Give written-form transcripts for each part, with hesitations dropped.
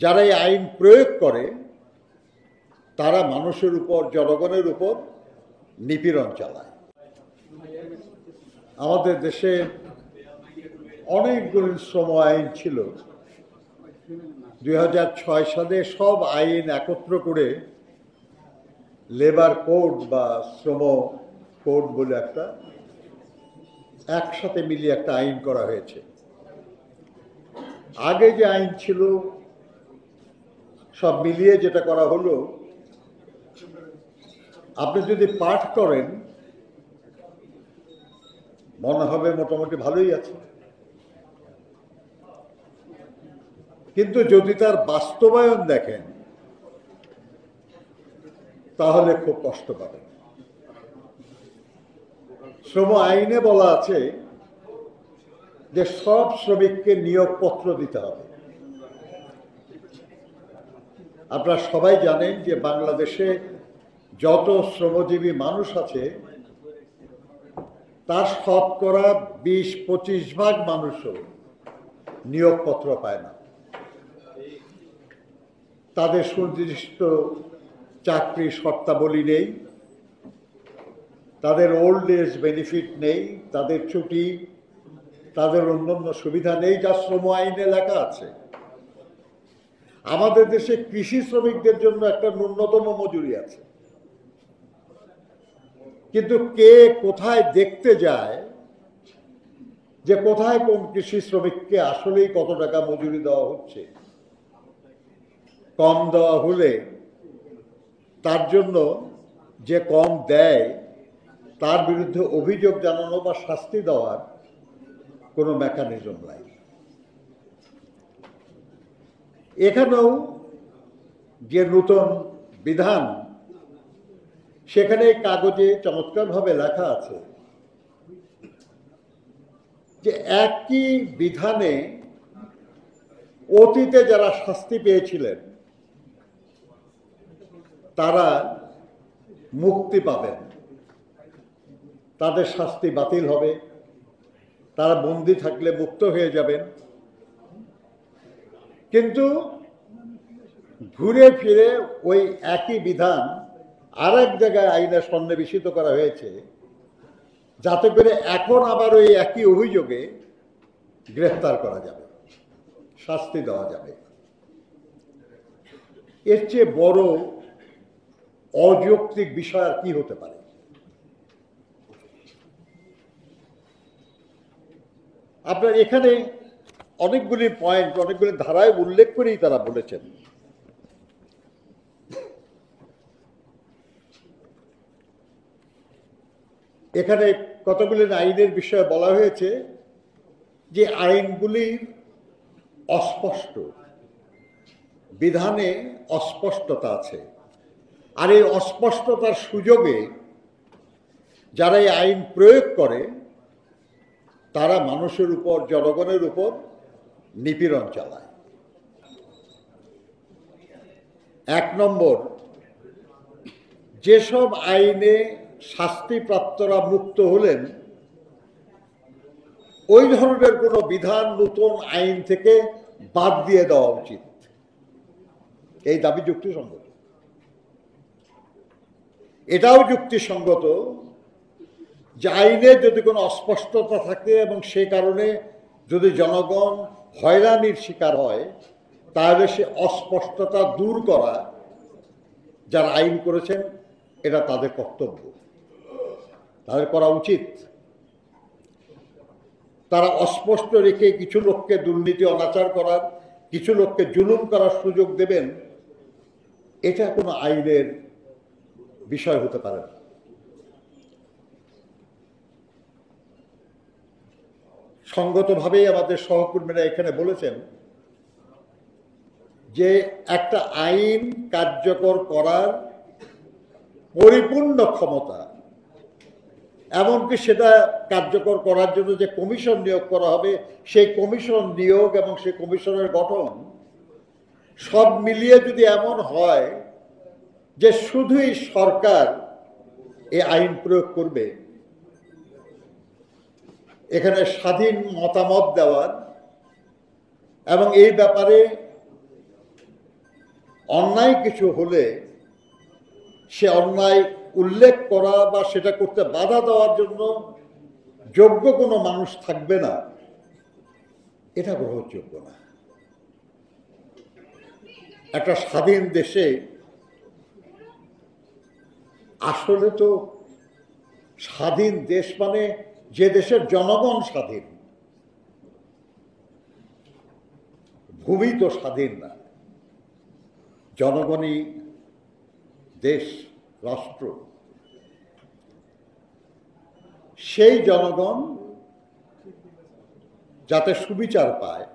যারা এই আইন প্রয়োগ করে তারা মানুষের উপর, জনগণের উপর নিপীড়ন চালায়। আমাদের দেশে অনেকগুলো শ্রম আইন ছিল। 2006 সালে সব আইন একত্র করে লেবার কোড বা শ্রম কোড বলে একসাথে মিলিয়ে একটা আইন করা হয়েছে। আগে যে আইন ছিল সব মিলিয়ে যেটা করা হলো, আপনি যদি পাঠ করেন মনে হবে মোটামুটি ভালোই আছে, কিন্তু যদি তার বাস্তবায়ন দেখেন তাহলে খুব কষ্ট পাবেন। শ্রম আইনে বলা আছে যে সব শ্রমিককে নিয়োগপত্র দিতে হবে। আপনারা সবাই জানেন যে বাংলাদেশে যত শ্রমজীবী মানুষ আছে তার শতকরা 20-25 ভাগ মানুষও নিয়োগপত্র পায় না। তাদের সুনির্দিষ্ট চাকরি শর্তাবলী নেই, তাদের ওল্ড এজ বেনিফিট নেই, তাদের ছুটি, তাদের অন্যান্য সুবিধা নেই যা শ্রম আইনে লেখা আছে। আমাদের দেশে কৃষি শ্রমিকদের জন্য একটা ন্যূনতম মজুরি আছে, কিন্তু কে কোথায় দেখতে যায় যে কোথায় কোন কৃষি শ্রমিককে আসলেই কত টাকা মজুরি দেওয়া হচ্ছে। কম দেওয়া হলে তার জন্য যে কম দেয় তার বিরুদ্ধে অভিযোগ জানানো বা শাস্তি দেওয়ার কোনো মেকানিজম নাই। এখানেও যে নতুন বিধান, সেখানে কাগজে চমৎকারভাবে লেখা আছে যে একই বিধানে অতীতে যারা শাস্তি পেয়েছিলেন তারা মুক্তি পাবেন, তাদের শাস্তি বাতিল হবে, তারা বন্দী থাকলে মুক্ত হয়ে যাবেন। কিন্তু ঘুরে ফিরে ওই একই বিধান আর এক জায়গায় আইনে সন্নিবেশিত করা হয়েছে, যাতে করে এখন আবার ওই একই অভিযোগে গ্রেফতার করা যাবে, শাস্তি দেওয়া যাবে। এর চেয়ে বড় অযৌক্তিক বিষয় আর কি হতে পারে? আপনার এখানে অনেকগুলি পয়েন্ট, অনেকগুলি ধারায় উল্লেখ করেই তারা বলেছেন। এখানে কতগুলি আইনের বিষয়ে বলা হয়েছে যে আইনগুলি অস্পষ্ট, বিধানে অস্পষ্টতা আছে, আর এই অস্পষ্টতার সুযোগে যারা এই আইন প্রয়োগ করে তারা মানুষের উপর, জনগণের উপর নিপীড়ন চালায়। 1 নম্বর, যেসব আইনে শাস্তিপ্রাপ্তরা মুক্ত হলেন ওই ধরনের কোনো বিধান নতুন আইন থেকে বাদ দিয়ে দেওয়া উচিত। এই দাবি যুক্তিসঙ্গত। এটাও যুক্তিসঙ্গত যে আইনে যদি কোনো অস্পষ্টতা থাকে এবং সেই কারণে যদি জনগণ হয়রানির শিকার হয় তাহলে সে অস্পষ্টতা দূর করা যারা আইন করেছেন এটা তাদের কর্তব্য, তাদের করা উচিত। তারা অস্পষ্ট রেখে কিছু লোককে দুর্নীতি অনাচার করার, কিছু লোককে জুলুম করার সুযোগ দেবেন, এটা কোনো আইনের বিষয় হতে পারে না। সঙ্গতভাবেই আমাদের সহকর্মীরা এখানে বলেছেন যে একটা আইন কার্যকর করার পরিপূর্ণ ক্ষমতা, এমনকি সেটা কার্যকর করার জন্য যে কমিশন নিয়োগ করা হবে সেই কমিশন নিয়োগ এবং সেই কমিশনের গঠন সব মিলিয়ে যদি এমন হয় যে শুধুই সরকার এই আইন প্রয়োগ করবে, এখানে স্বাধীন মতামত দেওয়ার এবং এই ব্যাপারে অন্যায় কিছু হলে সে অন্যায় উল্লেখ করা বা সেটা করতে বাধা দেওয়ার জন্য যোগ্য কোনো মানুষ থাকবে না, এটা গ্রহণযোগ্য না। একটা স্বাধীন দেশে আসলে তো স্বাধীন দেশ মানে যে দেশের জনগণ স্বাধীন, ভূমি তো স্বাধীন না। জনগণই দেশ, রাষ্ট্র। সেই জনগণ যাতে সুবিচার পায়,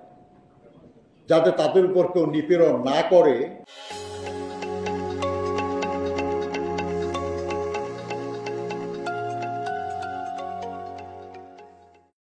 যাতে তাদের উপর কেউ নিপীড়ন না করে,